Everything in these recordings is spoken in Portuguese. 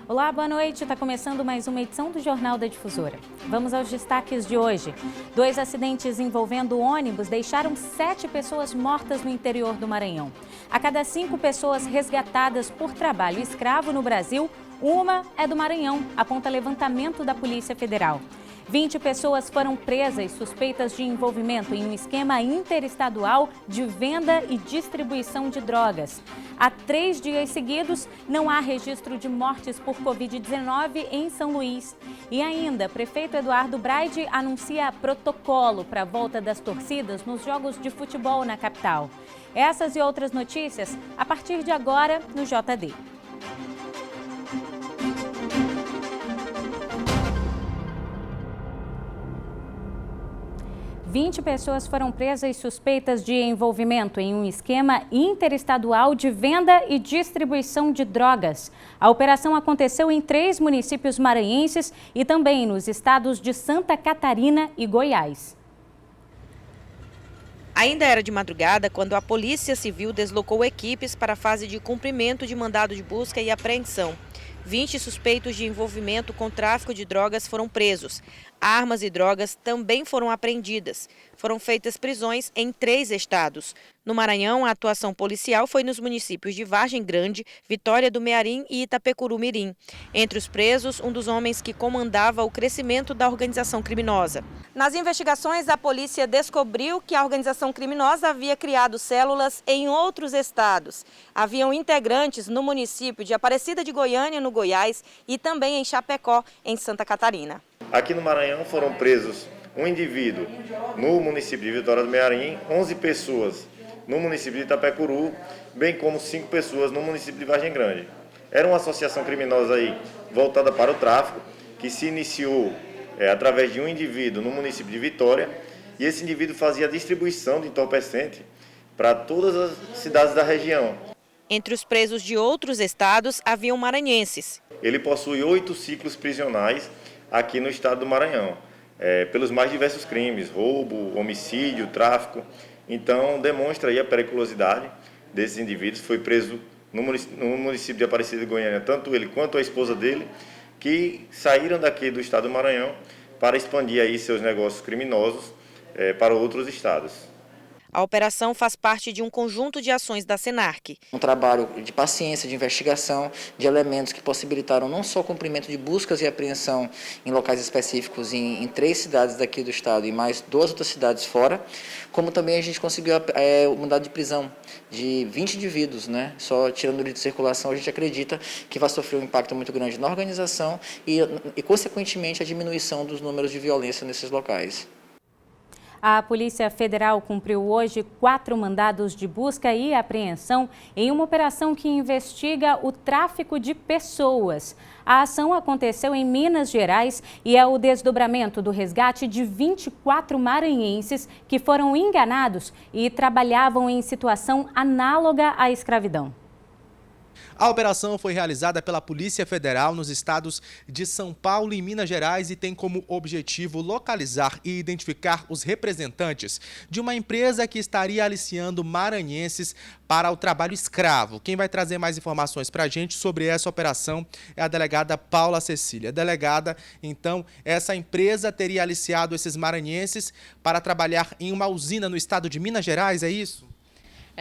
Olá, boa noite. Está começando mais uma edição do Jornal da Difusora. Vamos aos destaques de hoje. 2 acidentes envolvendo ônibus deixaram 7 pessoas mortas no interior do Maranhão. A cada 5 pessoas resgatadas por trabalho escravo no Brasil, uma é do Maranhão, aponta levantamento da Polícia Federal. 20 pessoas foram presas suspeitas de envolvimento em um esquema interestadual de venda e distribuição de drogas. Há 3 dias seguidos, não há registro de mortes por Covid-19 em São Luís. E ainda, prefeito Eduardo Braide anuncia protocolo para a volta das torcidas nos jogos de futebol na capital. Essas e outras notícias a partir de agora no JD. 20 pessoas foram presas suspeitas de envolvimento em um esquema interestadual de venda e distribuição de drogas. A operação aconteceu em 3 municípios maranhenses e também nos estados de Santa Catarina e Goiás. Ainda era de madrugada quando a Polícia Civil deslocou equipes para a fase de cumprimento de mandado de busca e apreensão. 20 suspeitos de envolvimento com tráfico de drogas foram presos. Armas e drogas também foram apreendidas. Foram feitas prisões em 3 estados. No Maranhão, a atuação policial foi nos municípios de Vargem Grande, Vitória do Mearim e Itapecuru-Mirim. Entre os presos, um dos homens que comandava o crescimento da organização criminosa. Nas investigações, a polícia descobriu que a organização criminosa havia criado células em outros estados. Haviam integrantes no município de Aparecida de Goiânia, no Goiás, e também em Chapecó, em Santa Catarina. Aqui no Maranhão foram presos um indivíduo no município de Vitória do Mearim, 11 pessoas no município de Itapecuru, bem como 5 pessoas no município de Vargem Grande. Era uma associação criminosa aí voltada para o tráfico, que se iniciou através de um indivíduo no município de Vitória, e esse indivíduo fazia a distribuição de entorpecente para todas as cidades da região. Entre os presos de outros estados, haviam maranhenses. Ele possui 8 ciclos prisionais aqui no estado do Maranhão, pelos mais diversos crimes, roubo, homicídio, tráfico. Então, demonstra aí a periculosidade desses indivíduos. Foi preso no município de Aparecida de Goiânia, tanto ele quanto a esposa dele, que saíram daqui do estado do Maranhão para expandir aí seus negócios criminosos para outros estados. A operação faz parte de um conjunto de ações da Senarc. Um trabalho de paciência, de investigação, de elementos que possibilitaram não só o cumprimento de buscas e apreensão em locais específicos em 3 cidades daqui do estado e mais 2 outras cidades fora, como também a gente conseguiu o mandado de prisão de 20 indivíduos, né? Só tirando ele de circulação, a gente acredita que vai sofrer um impacto muito grande na organização e consequentemente, a diminuição dos números de violência nesses locais. A Polícia Federal cumpriu hoje 4 mandados de busca e apreensão em uma operação que investiga o tráfico de pessoas. A ação aconteceu em Minas Gerais e é o desdobramento do resgate de 24 maranhenses que foram enganados e trabalhavam em situação análoga à escravidão. A operação foi realizada pela Polícia Federal nos estados de São Paulo e Minas Gerais e tem como objetivo localizar e identificar os representantes de uma empresa que estaria aliciando maranhenses para o trabalho escravo. Quem vai trazer mais informações para a gente sobre essa operação é a delegada Paula Cecília. Delegada, então, essa empresa teria aliciado esses maranhenses para trabalhar em uma usina no estado de Minas Gerais, é isso?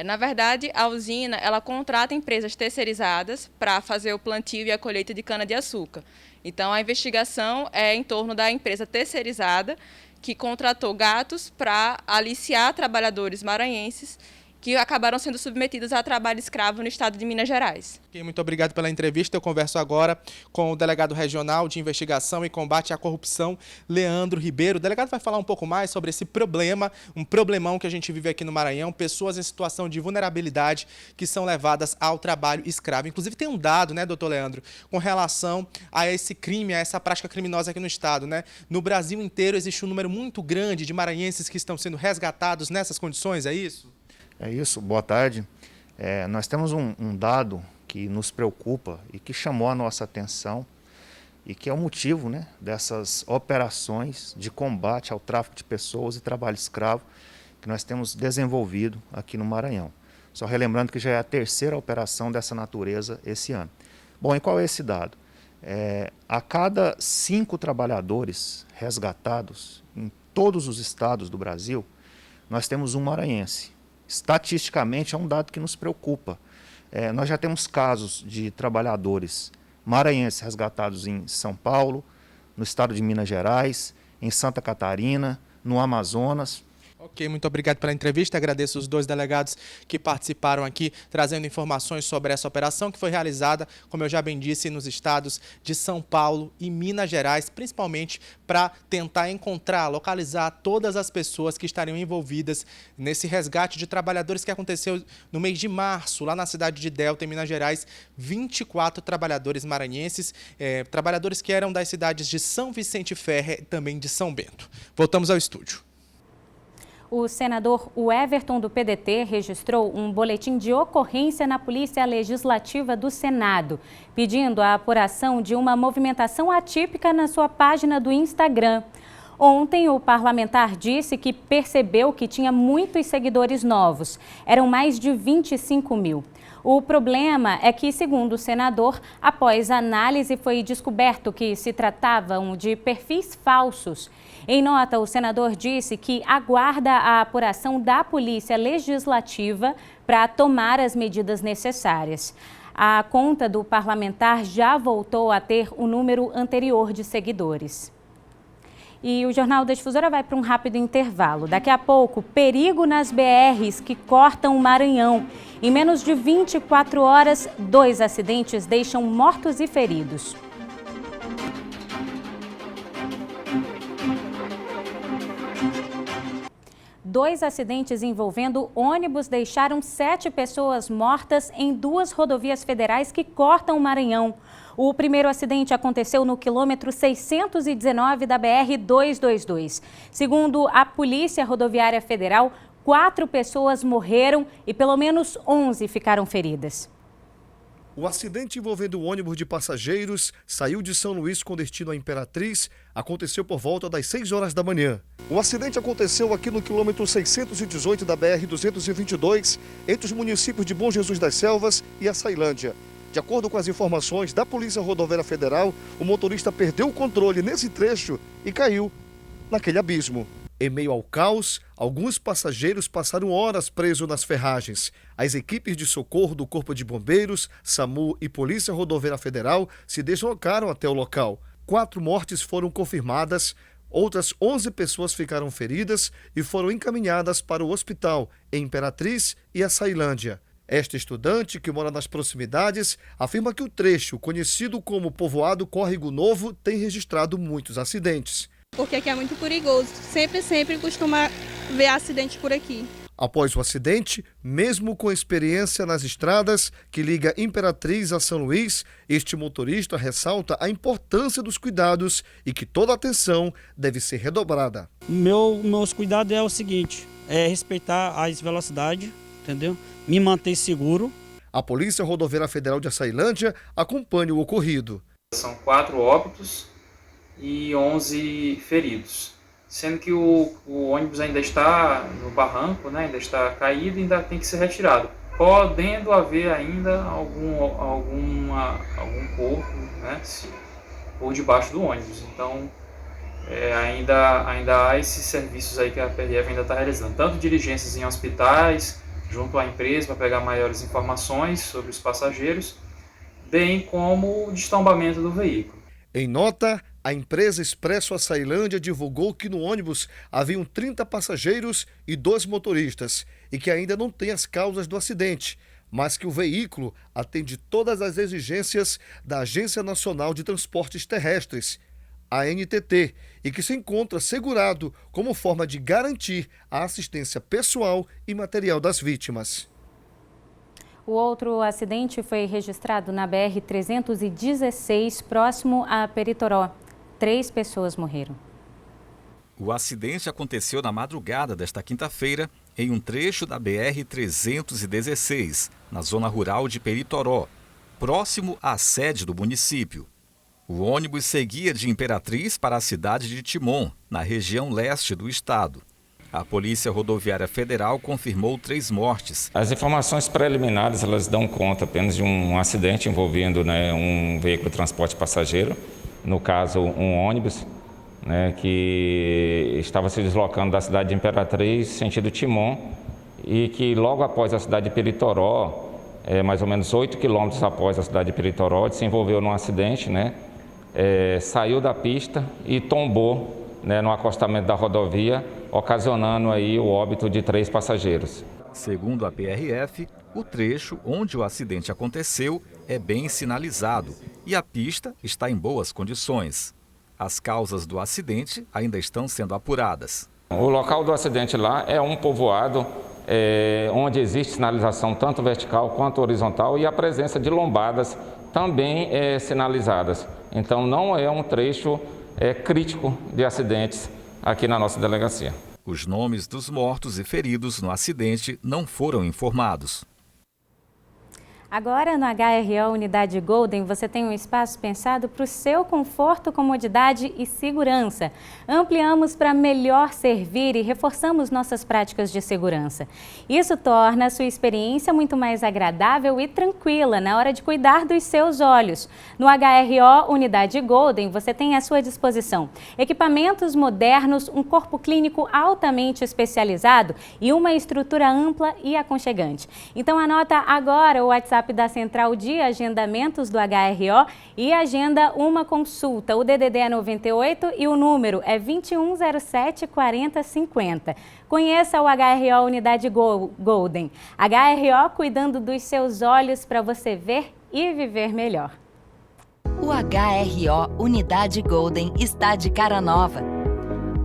Na verdade, a usina ela contrata empresas terceirizadas para fazer o plantio e a colheita de cana-de-açúcar. Então, a investigação é em torno da empresa terceirizada que contratou gatos para aliciar trabalhadores maranhenses que acabaram sendo submetidos a trabalho escravo no estado de Minas Gerais. Muito obrigado pela entrevista. Eu converso agora com o delegado regional de investigação e combate à corrupção, Leandro Ribeiro. O delegado vai falar um pouco mais sobre esse problema, um problemão que a gente vive aqui no Maranhão, pessoas em situação de vulnerabilidade que são levadas ao trabalho escravo. Inclusive tem um dado, né, doutor Leandro, com relação a esse crime, a essa prática criminosa aqui no estado, né? No Brasil inteiro existe um número muito grande de maranhenses que estão sendo resgatados nessas condições, é isso? É isso, boa tarde. Nós temos um dado que nos preocupa e que chamou a nossa atenção e que é o motivo, né, dessas operações de combate ao tráfico de pessoas e trabalho escravo que nós temos desenvolvido aqui no Maranhão. Só relembrando que já é a 3ª operação dessa natureza esse ano. Bom, e qual é esse dado? A cada 5 trabalhadores resgatados em todos os estados do Brasil, nós temos um maranhense. Estatisticamente é um dado que nos preocupa. Nós já temos casos de trabalhadores maranhenses resgatados em São Paulo, no estado de Minas Gerais, em Santa Catarina, no Amazonas. Ok, muito obrigado pela entrevista. Agradeço os 2 delegados que participaram aqui, trazendo informações sobre essa operação que foi realizada, como eu já bem disse, nos estados de São Paulo e Minas Gerais, principalmente para tentar encontrar, localizar todas as pessoas que estariam envolvidas nesse resgate de trabalhadores que aconteceu no mês de março, lá na cidade de Delta, em Minas Gerais. 24 trabalhadores maranhenses, trabalhadores que eram das cidades de São Vicente Ferre e também de São Bento. Voltamos ao estúdio. O senador Everton, do PDT, registrou um boletim de ocorrência na Polícia Legislativa do Senado, pedindo a apuração de uma movimentação atípica na sua página do Instagram. Ontem, o parlamentar disse que percebeu que tinha muitos seguidores novos. Eram mais de 25 mil. O problema é que, segundo o senador, após análise foi descoberto que se tratavam de perfis falsos. Em nota, o senador disse que aguarda a apuração da Polícia Legislativa para tomar as medidas necessárias. A conta do parlamentar já voltou a ter o número anterior de seguidores. E o Jornal da Difusora vai para um rápido intervalo. Daqui a pouco, perigo nas BRs que cortam o Maranhão. Em menos de 24 horas, 2 acidentes deixam mortos e feridos. Dois acidentes envolvendo ônibus deixaram 7 pessoas mortas em 2 rodovias federais que cortam o Maranhão. O primeiro acidente aconteceu no quilômetro 619 da BR-222. Segundo a Polícia Rodoviária Federal, 4 pessoas morreram e pelo menos 11 ficaram feridas. O acidente envolvendo o ônibus de passageiros saiu de São Luís com destino à Imperatriz, aconteceu por volta das 6 horas da manhã. O acidente aconteceu aqui no quilômetro 618 da BR-222, entre os municípios de Bom Jesus das Selvas e Açailândia. De acordo com as informações da Polícia Rodoviária Federal, o motorista perdeu o controle nesse trecho e caiu naquele abismo. Em meio ao caos, alguns passageiros passaram horas presos nas ferragens. As equipes de socorro do Corpo de Bombeiros, SAMU e Polícia Rodoviária Federal se deslocaram até o local. 4 mortes foram confirmadas, outras 11 pessoas ficaram feridas e foram encaminhadas para o hospital em Imperatriz e Açailândia. Esta estudante, que mora nas proximidades, afirma que o trecho, conhecido como Povoado Córrego Novo, tem registrado muitos acidentes. Porque aqui é muito perigoso, sempre costuma ver acidente por aqui. Após o acidente, mesmo com experiência nas estradas que liga Imperatriz a São Luís, este motorista ressalta a importância dos cuidados e que toda atenção deve ser redobrada. Meus cuidados é o seguinte, é respeitar as velocidades, entendeu? Me manter seguro. A Polícia Rodoviária Federal de Açailândia acompanha o ocorrido. São 4 óbitos e 11 feridos, sendo que o ônibus ainda está no barranco, né, ainda está caído e ainda tem que ser retirado, podendo haver ainda algum corpo, né, por debaixo do ônibus. Então ainda há esses serviços aí que a PRF ainda está realizando, tanto diligências em hospitais, junto à empresa para pegar maiores informações sobre os passageiros, bem como o destombamento do veículo. Em nota, a empresa Expresso Açailândia divulgou que no ônibus haviam 30 passageiros e 2 motoristas e que ainda não tem as causas do acidente, mas que o veículo atende todas as exigências da Agência Nacional de Transportes Terrestres, a ANTT, e que se encontra segurado como forma de garantir a assistência pessoal e material das vítimas. O outro acidente foi registrado na BR-316, próximo a Peritoró. 3 pessoas morreram. O acidente aconteceu na madrugada desta quinta-feira, em um trecho da BR-316, na zona rural de Peritoró, próximo à sede do município. O ônibus seguia de Imperatriz para a cidade de Timon, na região leste do estado. A Polícia Rodoviária Federal confirmou 3 mortes. As informações preliminares elas dão conta apenas de um acidente envolvendo um veículo de transporte passageiro, no caso um ônibus, que estava se deslocando da cidade de Imperatriz, sentido Timon, e que logo após a cidade de Peritoró, mais ou menos 8 quilômetros após a cidade de Peritoró, se envolveu num acidente, saiu da pista e tombou no acostamento da rodovia, ocasionando aí o óbito de 3 passageiros. Segundo a PRF, o trecho onde o acidente aconteceu é bem sinalizado e a pista está em boas condições. As causas do acidente ainda estão sendo apuradas. O local do acidente lá é um povoado onde existe sinalização tanto vertical quanto horizontal e a presença de lombadas também sinalizadas. Então não é um trecho crítico de acidentes aqui na nossa delegacia. Os nomes dos mortos e feridos no acidente não foram informados. Agora, no HRO Unidade Golden, você tem um espaço pensado para o seu conforto, comodidade e segurança. Ampliamos para melhor servir e reforçamos nossas práticas de segurança. Isso torna a sua experiência muito mais agradável e tranquila na hora de cuidar dos seus olhos. No HRO Unidade Golden, você tem à sua disposição equipamentos modernos, um corpo clínico altamente especializado e uma estrutura ampla e aconchegante. Então, anota agora o WhatsApp da Central de Agendamentos do HRO e agenda uma consulta. O DDD é 98 e o número é 2107 4050. Conheça o HRO Unidade Golden. HRO cuidando dos seus olhos para você ver e viver melhor. O HRO Unidade Golden está de cara nova.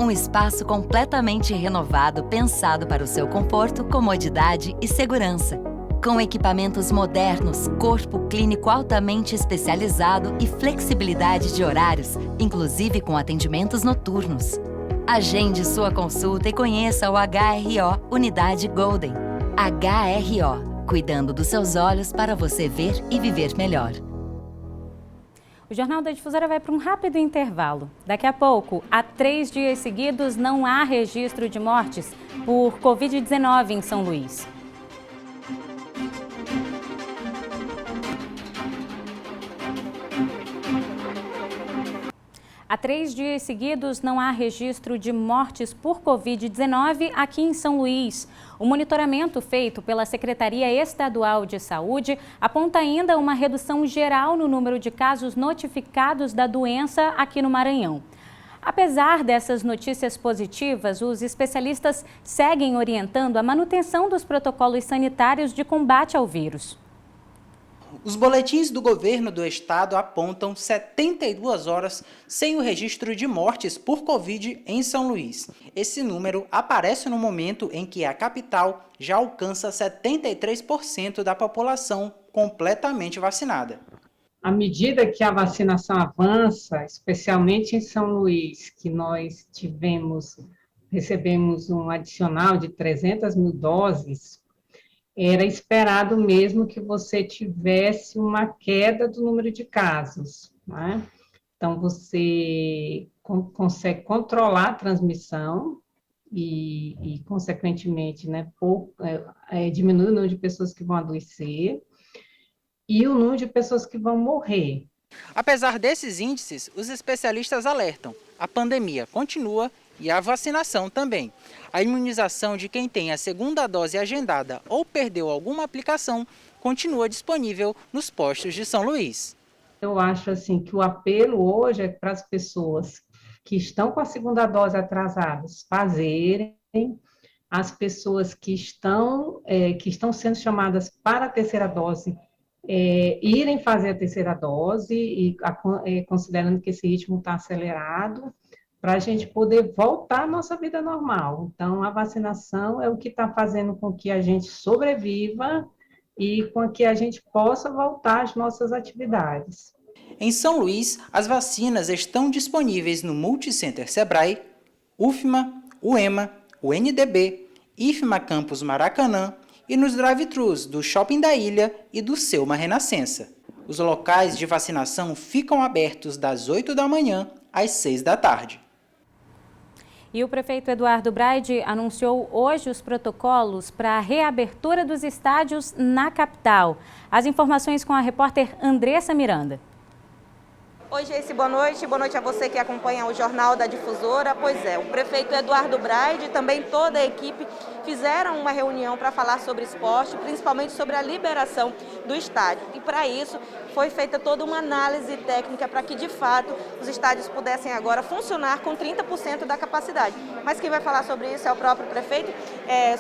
Um espaço completamente renovado pensado para o seu conforto, comodidade e segurança. Com equipamentos modernos, corpo clínico altamente especializado e flexibilidade de horários, inclusive com atendimentos noturnos. Agende sua consulta e conheça o HRO Unidade Golden. HRO, cuidando dos seus olhos para você ver e viver melhor. O Jornal da Difusora vai para um rápido intervalo. Daqui a pouco, há 3 dias seguidos, não há registro de mortes por Covid-19 em São Luís. Há 3 dias seguidos não há registro de mortes por Covid-19 aqui em São Luís. O monitoramento feito pela Secretaria Estadual de Saúde aponta ainda uma redução geral no número de casos notificados da doença aqui no Maranhão. Apesar dessas notícias positivas, os especialistas seguem orientando a manutenção dos protocolos sanitários de combate ao vírus. Os boletins do governo do estado apontam 72 horas sem o registro de mortes por Covid em São Luís. Esse número aparece no momento em que a capital já alcança 73% da população completamente vacinada. À medida que a vacinação avança, especialmente em São Luís, que nós recebemos um adicional de 300 mil doses, era esperado mesmo que você tivesse uma queda do número de casos, né? Então, você consegue controlar a transmissão e consequentemente, né, diminui o número de pessoas que vão adoecer e o número de pessoas que vão morrer. Apesar desses índices, os especialistas alertam: a pandemia continua e a vacinação também. A imunização de quem tem a segunda dose agendada ou perdeu alguma aplicação continua disponível nos postos de São Luís. Eu acho assim que o apelo hoje é para as pessoas que estão com a segunda dose atrasadas fazerem, as pessoas que estão sendo chamadas para a terceira dose irem fazer a terceira dose, e considerando que esse ritmo está acelerado, para a gente poder voltar à nossa vida normal. Então, a vacinação é o que está fazendo com que a gente sobreviva e com que a gente possa voltar às nossas atividades. Em São Luís, as vacinas estão disponíveis no Multicenter Sebrae, UFMA, UEMA, UNDB, IFMA Campus Maracanã e nos drive-thrus do Shopping da Ilha e do Selma Renascença. Os locais de vacinação ficam abertos das 8 da manhã às 6 da tarde. E o prefeito Eduardo Braide anunciou hoje os protocolos para a reabertura dos estádios na capital. As informações com a repórter Andressa Miranda. Oi, Geice, boa noite. Boa noite a você que acompanha o Jornal da Difusora. Pois é, o prefeito Eduardo Braide e também toda a equipe fizeram uma reunião para falar sobre esporte, principalmente sobre a liberação do estádio. E para isso foi feita toda uma análise técnica para que, de fato, os estádios pudessem agora funcionar com 30% da capacidade. Mas quem vai falar sobre isso é o próprio prefeito.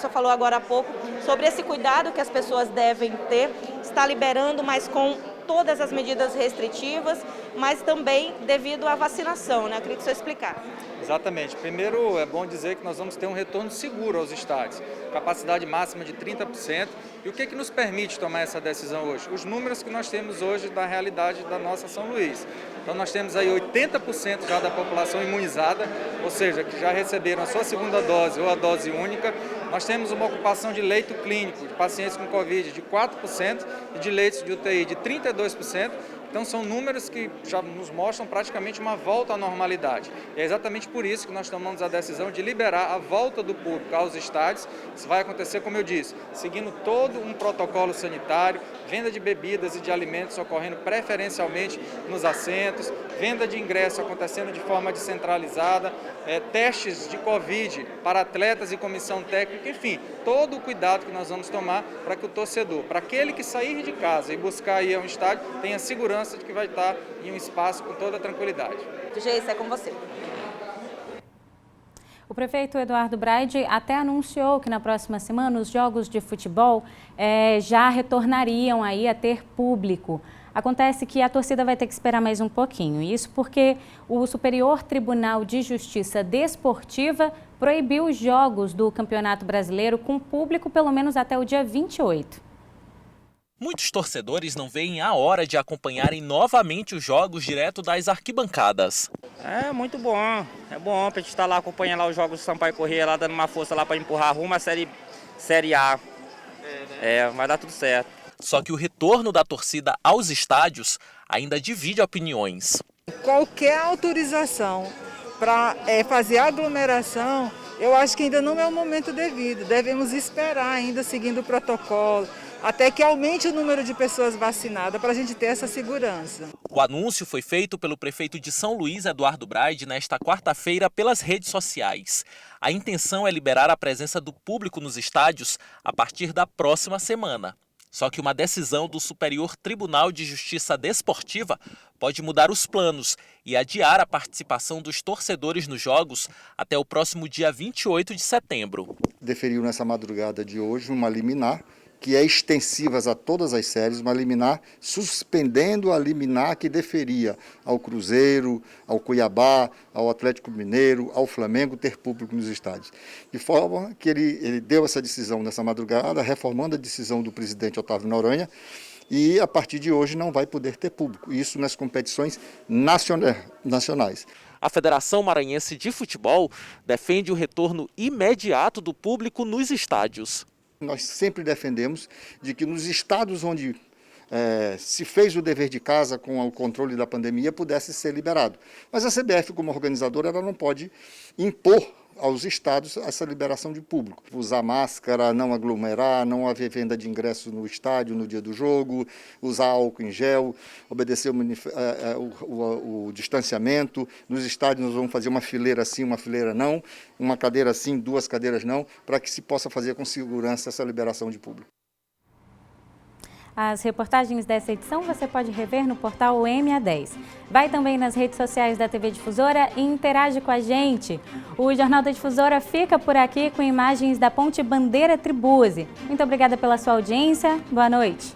Só falou agora há pouco sobre esse cuidado que as pessoas devem ter. Está liberando, mas com todas as medidas restritivas, mas também devido à vacinação, né? Eu queria que o senhor explicasse. Exatamente. Primeiro, é bom dizer que nós vamos ter um retorno seguro aos estádios, capacidade máxima de 30%. E o que nos permite tomar essa decisão hoje? Os números que nós temos hoje da realidade da nossa São Luís. Então nós temos aí 80% já da população imunizada, ou seja, que já receberam a sua segunda dose ou a dose única. Nós temos uma ocupação de leito clínico de pacientes com Covid de 4% e de leitos de UTI de 32%. Então são números que já nos mostram praticamente uma volta à normalidade. E é exatamente por isso que nós tomamos a decisão de liberar a volta do público aos estádios. Isso vai acontecer, como eu disse, seguindo todo um protocolo sanitário, venda de bebidas e de alimentos ocorrendo preferencialmente nos assentos, venda de ingressos acontecendo de forma descentralizada, testes de Covid para atletas e comissão técnica, enfim, todo o cuidado que nós vamos tomar para que o torcedor, para aquele que sair de casa e buscar ir a um estádio, tenha segurança de que vai estar em um espaço com toda a tranquilidade. Geice, é com você. O prefeito Eduardo Braide até anunciou que na próxima semana os jogos de futebol já retornariam aí a ter público. Acontece que a torcida vai ter que esperar mais um pouquinho. Isso porque o Superior Tribunal de Justiça Desportiva proibiu os jogos do Campeonato Brasileiro com público pelo menos até o dia 28. Muitos torcedores não veem a hora de acompanharem novamente os jogos direto das arquibancadas. É muito bom, é bom pra gente estar lá acompanhando lá os jogos do Sampaio Corrêa, lá dando uma força lá para empurrar rumo à Série A. Vai dar tudo certo. Só que o retorno da torcida aos estádios ainda divide opiniões. Qualquer autorização para fazer aglomeração, eu acho que ainda não é o momento devido. Devemos esperar ainda seguindo o protocolo, até que aumente o número de pessoas vacinadas para a gente ter essa segurança. O anúncio foi feito pelo prefeito de São Luís, Eduardo Braide, nesta quarta-feira pelas redes sociais. A intenção é liberar a presença do público nos estádios a partir da próxima semana. Só que uma decisão do Superior Tribunal de Justiça Desportiva pode mudar os planos e adiar a participação dos torcedores nos jogos até o próximo dia 28 de setembro. Deferiu nessa madrugada de hoje uma liminar que é extensiva a todas as séries, uma liminar suspendendo a liminar que deferia ao Cruzeiro, ao Cuiabá, ao Atlético Mineiro, ao Flamengo ter público nos estádios. De forma que ele deu essa decisão nessa madrugada, reformando a decisão do presidente Otávio Noronha, e a partir de hoje não vai poder ter público, isso nas competições nacionais. A Federação Maranhense de Futebol defende o retorno imediato do público nos estádios. Nós sempre defendemos de que nos estados onde se fez o dever de casa com o controle da pandemia pudesse ser liberado. Mas a CBF, como organizadora, ela não pode impor aos estados essa liberação de público. Usar máscara, não aglomerar, não haver venda de ingressos no estádio no dia do jogo, usar álcool em gel, obedecer o distanciamento. Nos estádios nós vamos fazer uma fileira sim, uma fileira não, uma cadeira sim, duas cadeiras não, para que se possa fazer com segurança essa liberação de público. As reportagens dessa edição você pode rever no portal MA10. Vai também nas redes sociais da TV Difusora e interage com a gente. O Jornal da Difusora fica por aqui com imagens da Ponte Bandeira Tribuse. Muito obrigada pela sua audiência. Boa noite.